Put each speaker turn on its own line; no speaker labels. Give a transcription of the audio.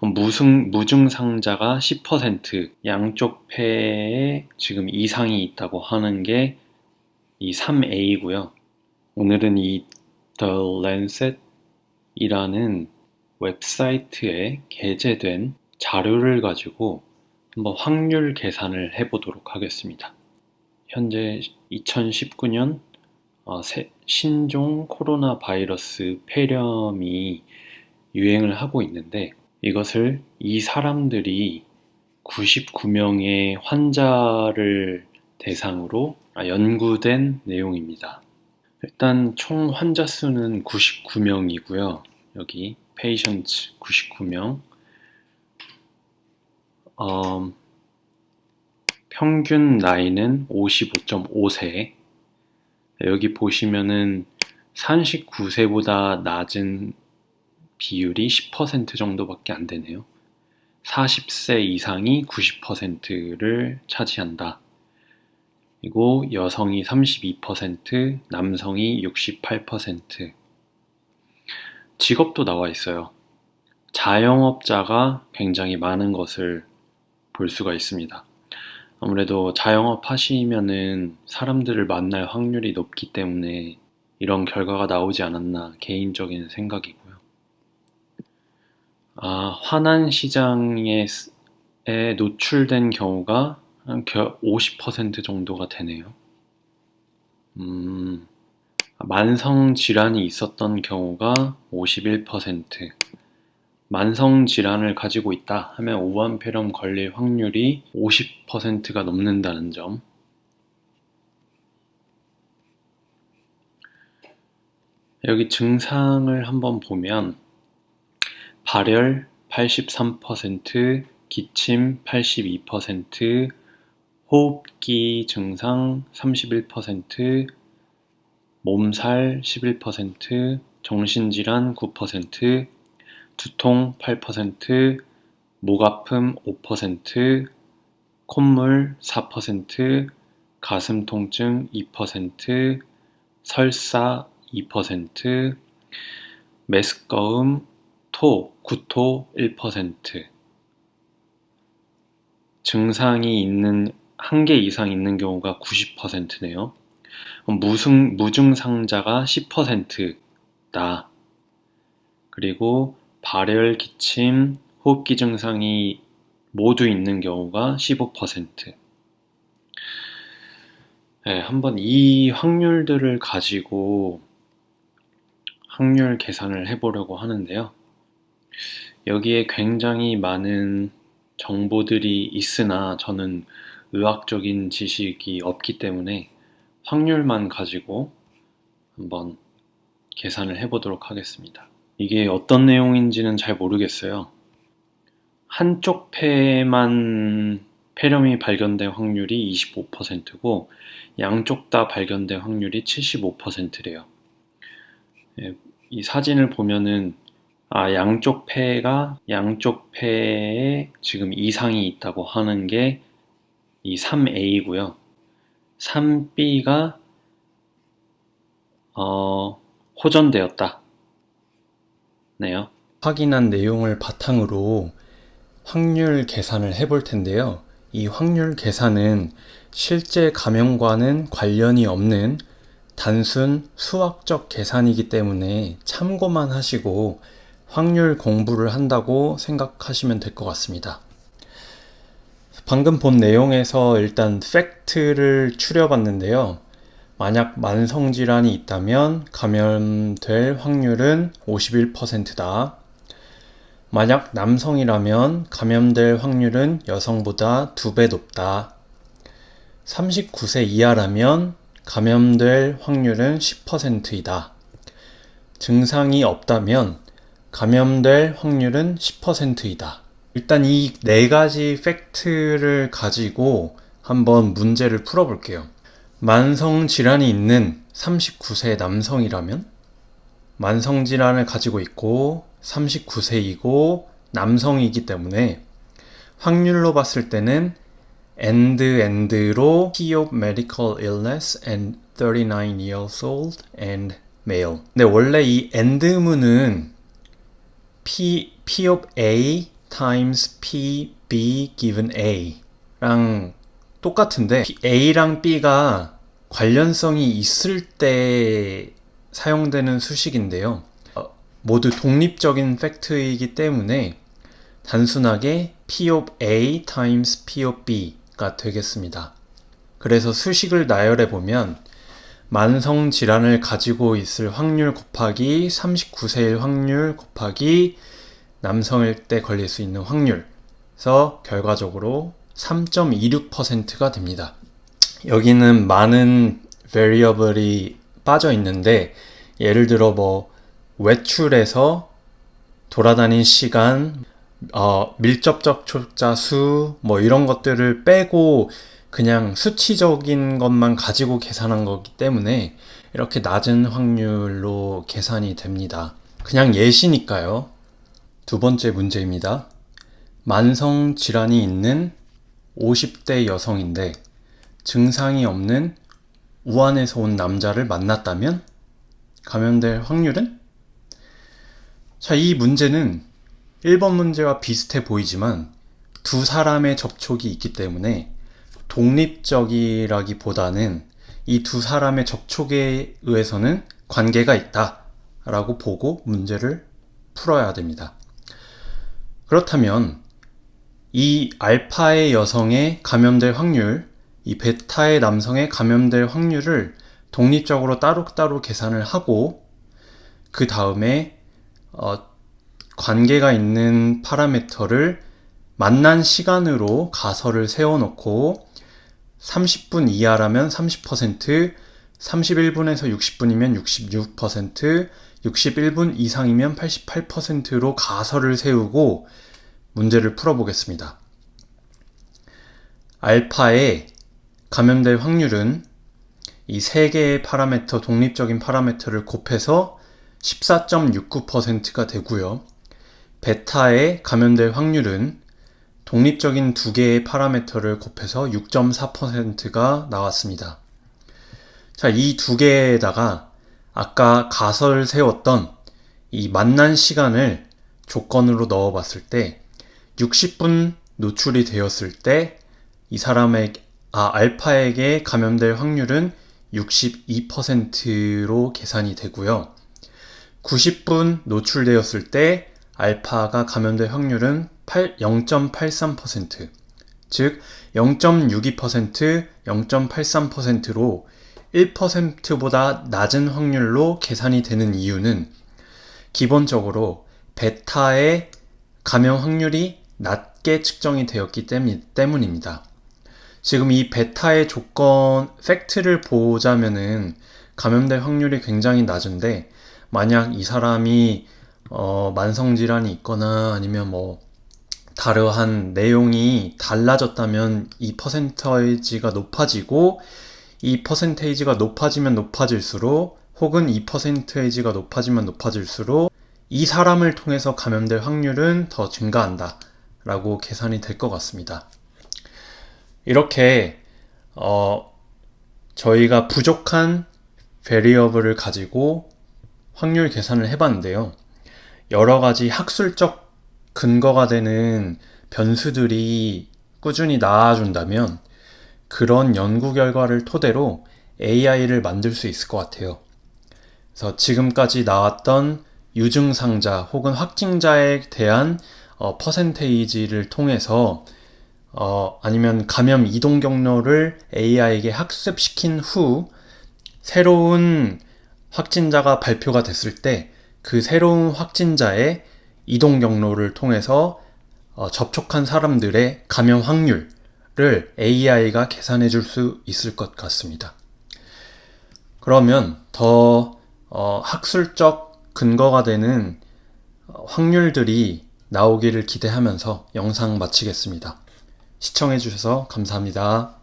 무증상자가 10%, 양쪽 폐에 지금 이상이 있다고 하는 게 이 3A고요. 오늘은 이 The Lancet이라는 웹사이트에 게재된 자료를 가지고 한번 확률 계산을 해보도록 하겠습니다. 현재 2019년 신종 코로나 바이러스 폐렴이 유행을 하고 있는데 이것을 이 사람들이 99명의 환자를 대상으로 연구된 내용입니다. 일단 총 환자 수는 99명이고요. 여기 patients 99명. 평균 나이는 55.5세. 여기 보시면은 39세보다 낮은 비율이 10% 정도밖에 안 되네요. 40세 이상이 90%를 차지한다. 그리고 여성이 32%, 남성이 68%. 직업도 나와 있어요. 자영업자가 굉장히 많은 것을 볼 수가 있습니다. 아무래도 자영업 하시면은 사람들을 만날 확률이 높기 때문에 이런 결과가 나오지 않았나 개인적인 생각이고요. 화난 시장에 노출된 경우가 한 50% 정도가 되네요. 만성 질환이 있었던 경우가 51%. 만성 질환을 가지고 있다 하면 오한폐렴 걸릴 확률이 50%가 넘는다는 점. 여기 증상을 한번 보면 발열 83%, 기침 82%, 호흡기 증상 31%, 몸살 11%, 정신질환 9%, 두통 8%, 목 아픔 5%, 콧물 4%, 가슴 통증 2%, 설사 2%, 메스꺼움, 구토 1%. 증상이 있는 한 개 이상 있는 경우가 90%네요. 무증상자가 10%다. 그리고 발열, 기침, 호흡기 증상이 모두 있는 경우가 15%. 네, 한번 이 확률들을 가지고 확률 계산을 해보려고 하는데요. 여기에 굉장히 많은 정보들이 있으나 저는 의학적인 지식이 없기 때문에 확률만 가지고 한번 계산을 해보도록 하겠습니다. 이게 어떤 내용인지는 잘 모르겠어요. 한쪽 폐에만 폐렴이 발견된 확률이 25%고 양쪽 다 발견된 확률이 75%래요. 이 사진을 보면은 양쪽 폐에 지금 이상이 있다고 하는 게 이 3A고요. 3B가 호전되었다. 네요. 확인한 내용을 바탕으로 확률 계산을 해볼 텐데요. 이 확률 계산은 실제 감염과는 관련이 없는 단순 수학적 계산이기 때문에 참고만 하시고 확률 공부를 한다고 생각하시면 될 것 같습니다. 방금 본 내용에서 일단 팩트를 추려봤는데요. 만약 만성질환이 있다면 감염될 확률은 51%다. 만약 남성이라면 감염될 확률은 여성보다 2배 높다. 39세 이하라면 감염될 확률은 10%이다. 증상이 없다면 감염될 확률은 10%이다. 일단 이 네 가지 팩트를 가지고 한번 문제를 풀어볼게요. 만성 질환이 있는 39세 남성이라면 만성 질환을 가지고 있고 39세이고 남성이기 때문에 확률로 봤을 때는 end로 P of medical illness and 39 years old and male. 근데 원래 이 end문은 P of A
times P, B given A랑 똑같은데 A랑 B가 관련성이 있을 때 사용되는 수식인데요. 모두 독립적인 팩트이기 때문에 단순하게 P of A times P of B가 되겠습니다. 그래서 수식을 나열해 보면 만성 질환을 가지고 있을 확률 곱하기 39세일 확률 곱하기 남성일 때 걸릴 수 있는 확률에서 결과적으로 3.26%가 됩니다. 여기는 많은 variable이 빠져 있는데 예를 들어 외출해서 돌아다닌 시간, 밀접 접촉자 수 이런 것들을 빼고 그냥 수치적인 것만 가지고 계산한 거기 때문에 이렇게 낮은 확률로 계산이 됩니다. 그냥 예시니까요. 두 번째 문제입니다. 만성 질환이 있는 50대 여성인데 증상이 없는 우한에서 온 남자를 만났다면 감염될 확률은? 자, 이 문제는 1번 문제와 비슷해 보이지만 두 사람의 접촉이 있기 때문에 독립적이라기보다는 이 두 사람의 접촉에 의해서는 관계가 있다라고 보고 문제를 풀어야 됩니다. 그렇다면 이 알파의 여성의 감염될 확률, 이 베타의 남성의 감염될 확률을 독립적으로 따로따로 계산을 하고 그 다음에 관계가 있는 파라미터를 만난 시간으로 가설을 세워놓고 30분 이하라면 30%, 31분에서 60분이면 66%, 61분 이상이면 88%로 가설을 세우고 문제를 풀어보겠습니다. 알파의 감염될 확률은 이 세 개의 파라미터, 독립적인 파라미터를 곱해서 14.69%가 되고요. 베타의 감염될 확률은 독립적인 두 개의 파라미터를 곱해서 6.4%가 나왔습니다. 자, 이 두 개에다가 아까 가설 세웠던 이 만난 시간을 조건으로 넣어봤을 때 60분 노출이 되었을 때 이 알파에게 감염될 확률은 62%로 계산이 되고요. 90분 노출되었을 때 알파가 감염될 확률은 0.83%, 즉 0.62%, 0.83%로 1%보다 낮은 확률로 계산이 되는 이유는 기본적으로 베타의 감염 확률이 낮게 측정이 되었기 때문입니다. 지금 이 베타의 조건, 팩트를 보자면은 감염될 확률이 굉장히 낮은데 만약 이 사람이 만성질환이 있거나 아니면 다르한 내용이 달라졌다면 이 퍼센테이지가 높아지고 이 퍼센테이지가 높아지면 높아질수록 혹은 이 퍼센테이지가 높아지면 높아질수록 이 사람을 통해서 감염될 확률은 더 증가한다 라고 계산이 될 것 같습니다. 이렇게 저희가 부족한 베리어블을 가지고 확률 계산을 해봤는데요. 여러 가지 학술적 근거가 되는 변수들이 꾸준히 나와준다면 그런 연구 결과를 토대로 AI를 만들 수 있을 것 같아요. 그래서 지금까지 나왔던 유증상자 혹은 확진자에 대한 퍼센테이지를 통해서 아니면 감염 이동 경로를 AI에게 학습시킨 후 새로운 확진자가 발표가 됐을 때 그 새로운 확진자의 이동 경로를 통해서 접촉한 사람들의 감염 확률을 AI가 계산해 줄 수 있을 것 같습니다. 그러면 더 학술적 근거가 되는 확률들이 나오기를 기대하면서 영상 마치겠습니다. 시청해 주셔서 감사합니다.